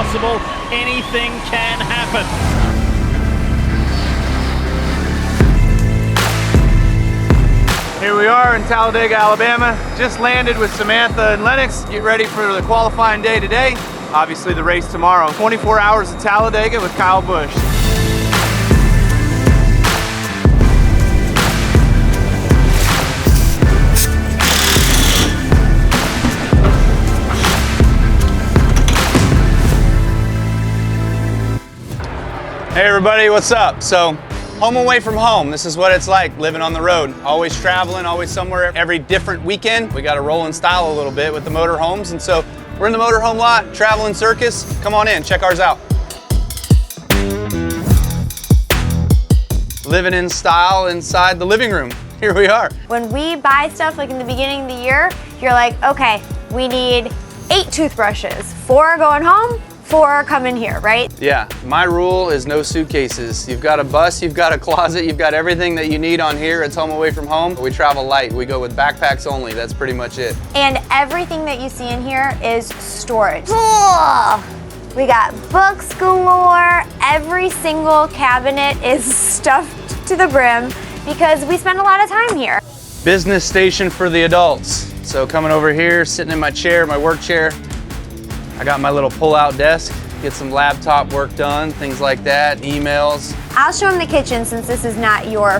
possible. Anything can happen. Here we are in Talladega, Alabama. Just landed with Samantha and Lennox. Get ready for the qualifying day today. Obviously the race tomorrow. 24 hours at Talladega with Kyle Busch. Hey everybody, what's up? So, home away from home. This is what it's like living on the road. Always traveling, always somewhere. Every different weekend, we got to roll in style a little bit with the motorhomes. And so we're in the motorhome lot, traveling circus. Come on in, check ours out. Living in style inside the living room. Here we are. When we buy stuff like in the beginning of the year, you're like, okay, we need 8 toothbrushes, 4 are going home, 4 are coming here, right? Yeah, my rule is no suitcases. You've got a bus, you've got a closet, you've got everything that you need on here. It's home away from home. We travel light. We go with backpacks only. That's pretty much it. And everything that you see in here is storage. We got books galore. Every single cabinet is stuffed to the brim because we spend a lot of time here. Business station for the adults. So coming over here, sitting in my chair, my work chair, I got my little pull-out desk, get some laptop work done, things like that, emails. I'll show him the kitchen since this is not your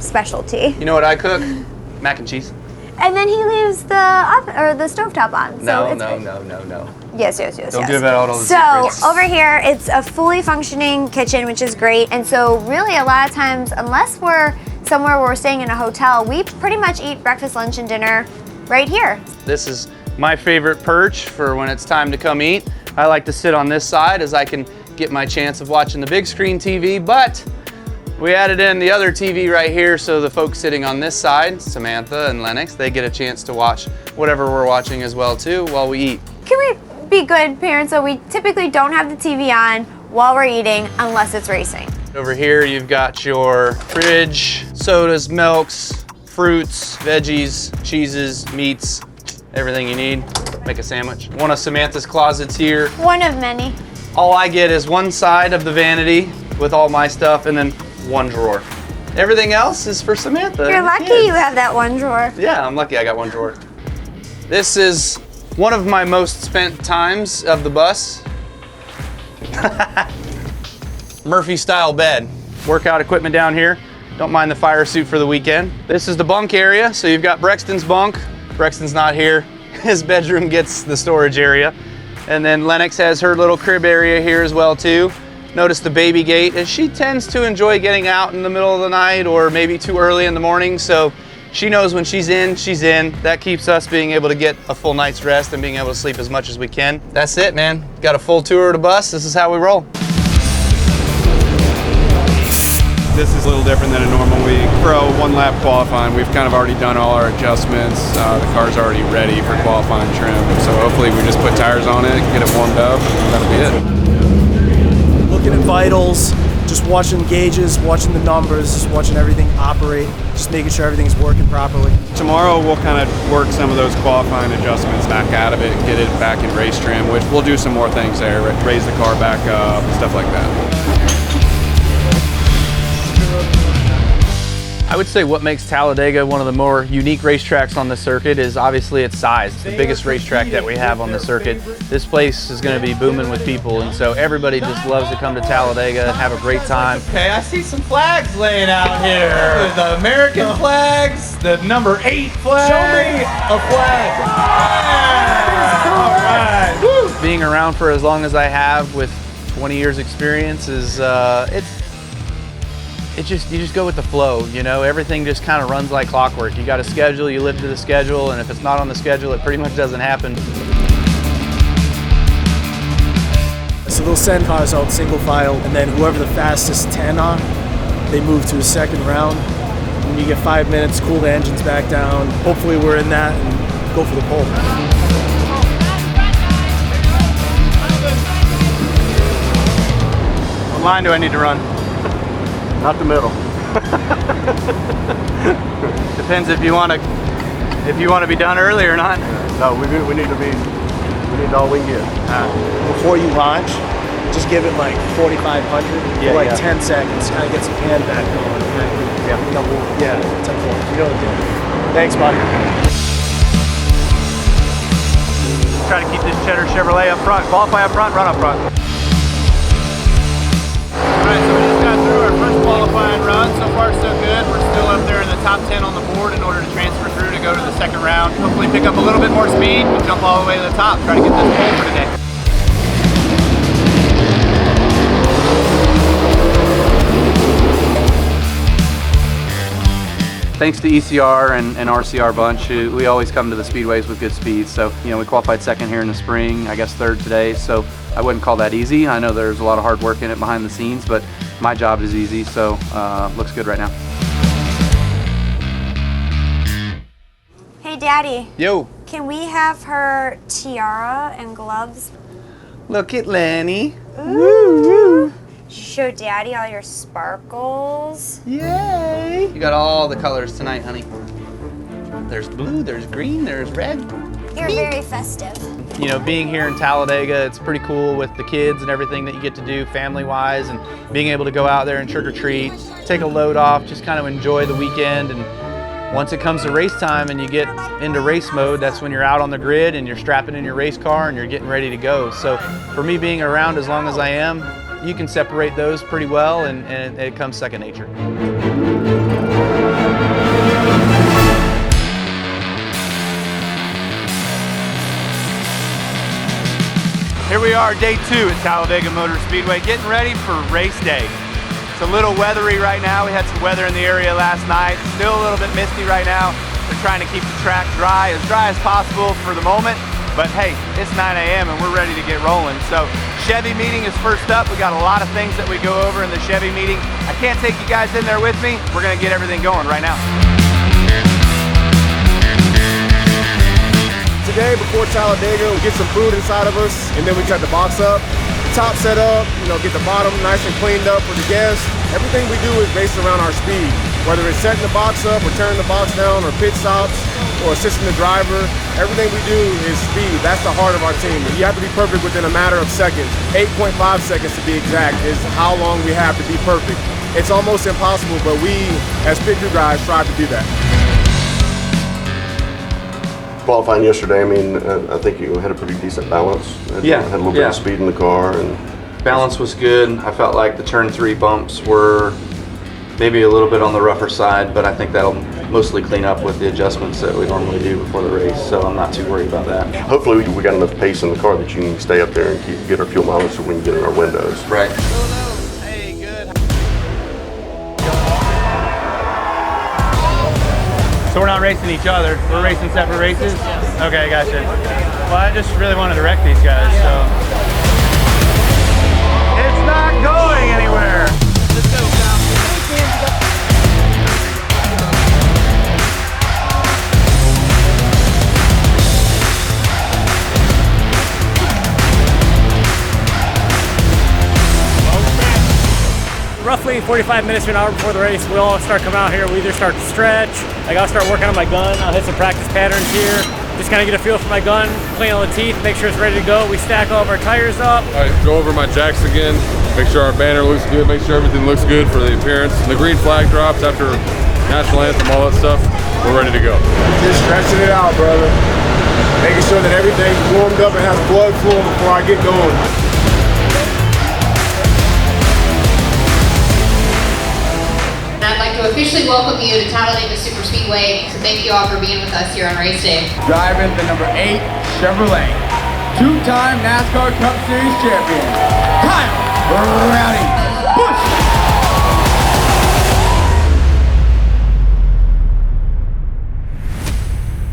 specialty. You know what I cook? Mac and cheese. And then he leaves the stovetop on. No. Yes. Don't give out all the secrets. secrets. So over here, it's a fully functioning kitchen, which is great. And so really a lot of times, unless we're somewhere where we're staying in a hotel, we pretty much eat breakfast, lunch, and dinner right here. This is my favorite perch for when it's time to come eat. I like to sit on this side as I can get my chance of watching the big screen TV, but we added in the other TV right here so the folks sitting on this side, Samantha and Lennox, they get a chance to watch whatever we're watching as well too while we eat. Can we be good parents so we typically don't have the TV on while we're eating unless it's racing? Over here you've got your fridge, sodas, milks, fruits, veggies, cheeses, meats, everything you need. Make a sandwich. One of Samantha's closets here. One of many. All I get is one side of the vanity with all my stuff and then one drawer. Everything else is for Samantha. You're lucky you have that one drawer. Yeah, I'm lucky I got one drawer. This is one of my most spent times of the bus. Murphy style bed. Workout equipment down here. Don't mind the fire suit for the weekend. This is the bunk area. So you've got Brexton's bunk. Brexton's not here. His bedroom gets the storage area. And then Lennox has her little crib area here as well too. Notice the baby gate, as she tends to enjoy getting out in the middle of the night or maybe too early in the morning. So she knows when she's in, she's in. That keeps us being able to get a full night's rest and being able to sleep as much as we can. That's it, man. Got a full tour of the bus. This is how we roll. This is a little different than a normal week. For a one-lap qualifying, we've kind of already done all our adjustments. The car's already ready for qualifying trim. So hopefully we just put tires on it, get it warmed up, and that'll be it. Looking at vitals, just watching gauges, watching the numbers, just watching everything operate, just making sure everything's working properly. Tomorrow we'll kind of work some of those qualifying adjustments back out of it, get it back in race trim, which we'll do some more things there, raise the car back up, stuff like that. I would say what makes Talladega one of the more unique racetracks on the circuit is obviously its size. It's the biggest racetrack that we have on the circuit. This place is going to be booming with people, and so everybody just loves to come to Talladega and have a great time. Okay, I see some flags laying out here. The American flags, the number 8 flag. Show me a flag. Yeah. All right. Being around for as long as I have with 20 years experience is you just go with the flow, you know, everything just kind of runs like clockwork. You got a schedule, you live to the schedule, and if it's not on the schedule, it pretty much doesn't happen. So they'll send cars out single file, and then whoever the fastest 10 are, they move to a second round. When you get 5 minutes, cool the engines back down. Hopefully we're in that and go for the pole. What line do I need to run? Not the middle. Depends if you want to be done early or not. No, we need to be We need all we can get. Before you launch, just give it like 4,500 Yeah, for like yeah. 10 seconds. Kind of get some hand back going. Yeah, 10-4. You know what to do. Thanks, buddy. Try to keep this Cheddar Chevrolet up front. Qualify up front, run up front. Alright, so we just got through our first qualifying run. So far so good. We're still up there in the top 10 on the board in order to transfer through to go to the second round. Hopefully pick up a little bit more speed and jump all the way to the top. Try to get this pole for today. Thanks to ECR and RCR bunch, we always come to the speedways with good speed. So, you know, we qualified second here in the spring, I guess third today. So I wouldn't call that easy. I know there's a lot of hard work in it behind the scenes, but my job is easy. So looks good right now. Hey, Daddy, Yo, can we have her tiara and gloves? look at Lenny. Ooh. Show Daddy all your sparkles. Yay! You got all the colors tonight, honey. There's blue, there's green, there's red. You're very festive. You know, being here in Talladega, it's pretty cool with the kids and everything that you get to do family-wise, and being able to go out there and trick-or-treat, take a load off, just kind of enjoy the weekend. And once it comes to race time and you get into race mode, that's when you're out on the grid and you're strapping in your race car and you're getting ready to go. So for me, being around as long as I am, you can separate those pretty well, and it comes second nature. Here we are, day 2 at Talladega Motor Speedway, getting ready for race day. It's a little weathery right now. We had some weather in the area last night. Still a little bit misty right now. We're trying to keep the track dry as possible for the moment. But hey, it's 9 a.m. and we're ready to get rolling. So Chevy meeting is first up. We got a lot of things that we go over in the Chevy meeting. I can't take you guys in there with me. We're gonna get everything going right now. Today, before Talladega, we get some food inside of us, and then we cut the box up. The top set up, you know, get the bottom nice and cleaned up for the guests. Everything we do is based around our speed. Whether it's setting the box up, or turning the box down, or pit stops, or assisting the driver, everything we do is speed. That's the heart of our team. You have to be perfect within a matter of seconds. 8.5 seconds to be exact is how long we have to be perfect. It's almost impossible, but we, as pit crew guys, strive to do that. Qualifying yesterday, I mean, I think you had a pretty decent balance. Had a little bit of speed in the car. And Balance was good. I felt like the turn 3 bumps were maybe a little bit on the rougher side, but I think that'll mostly clean up with the adjustments that we normally do before the race, so I'm not too worried about that. hopefully we got enough pace in the car that you can stay up there and get our fuel mileage so we can get in our windows. Right. Hey, good. So we're not racing each other. We're racing separate races? Okay, gotcha. Well, I just really wanted to wreck these guys, so. It's not going anywhere. Let's go, Kyle. Roughly 45 minutes to an hour before the race, we'll all start coming out here. We either start to stretch, like I'll start working on my gun, I'll hit some practice patterns here, just kind of get a feel for my gun, clean all the teeth, make sure it's ready to go. We stack all of our tires up. All right, go over my jacks again, make sure our banner looks good, make sure everything looks good for the appearance. The green flag drops after national anthem, all that stuff, we're ready to go. Just stretching it out, brother. Making sure that everything's warmed up and has blood flowing before I get going. I'd like to officially welcome you to Talladega Super Speedway. So thank you all for being with us here on race day. Driving the number 8 Chevrolet, two-time NASCAR Cup Series champion, Kyle Busch.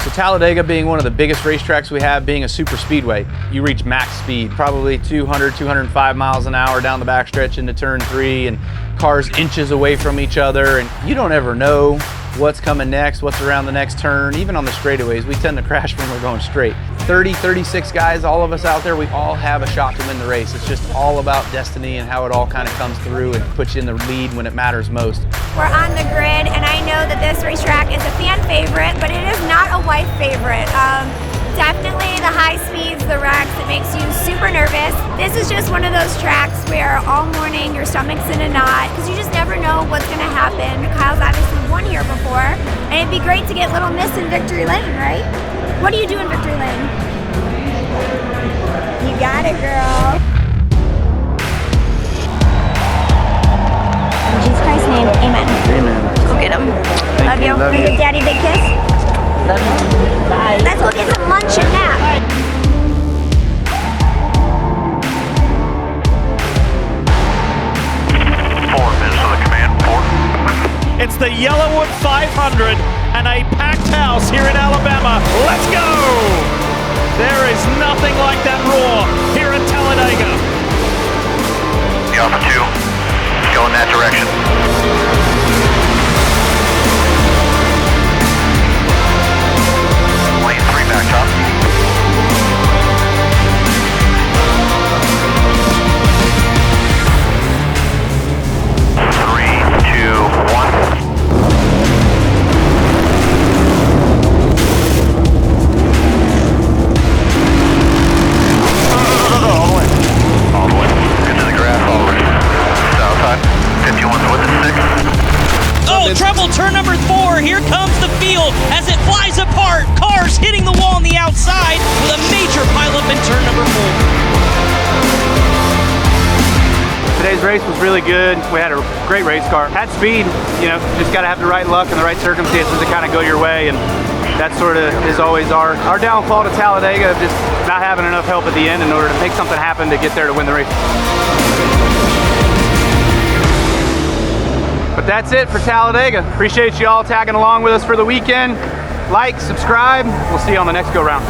So Talladega being one of the biggest racetracks we have, being a super speedway, you reach max speed, probably 200, 205 miles an hour down the backstretch into turn 3, and cars inches away from each other, and you don't ever know what's coming next, what's around the next turn. Even on the straightaways, we tend to crash when we're going straight. 30, 36 guys, all of us out there, we all have a shot to win the race. It's just all about destiny and how it all kind of comes through and puts you in the lead when it matters most. We're on the grid, and I know that this racetrack is a fan favorite, but it is not a wife favorite. Definitely the high speeds, the wrecks, it makes you super nervous. This is just one of those tracks where all morning your stomach's in a knot because you just never know what's gonna happen. Kyle's obviously won here before, and it'd be great to get Little Miss in Victory Lane, right? What do you do in Victory Lane? You got it, girl. In Jesus Christ's name, amen. Amen. Go get him. Love you. Love you. Give Daddy a big kiss. Love you. Bye. Let's go get some lunch and nap. It's the Yellowwood 500 and a packed house here in Alabama. Let's go! There is nothing like that roar here at Talladega. The Alpha 2, go in that direction. Lane 3 back up. Treble turn number 4, here comes the field as it flies apart. Cars hitting the wall on the outside with a major pileup in turn number 4. Today's race was really good. We had a great race car. Had speed, you know, just gotta have the right luck and the right circumstances to kind of go your way, and that sort of is always our downfall to Talladega, of just not having enough help at the end in order to make something happen to get there to win the race. But that's it for Talladega. Appreciate you all tagging along with us for the weekend. Like, subscribe. We'll see you on the next go round.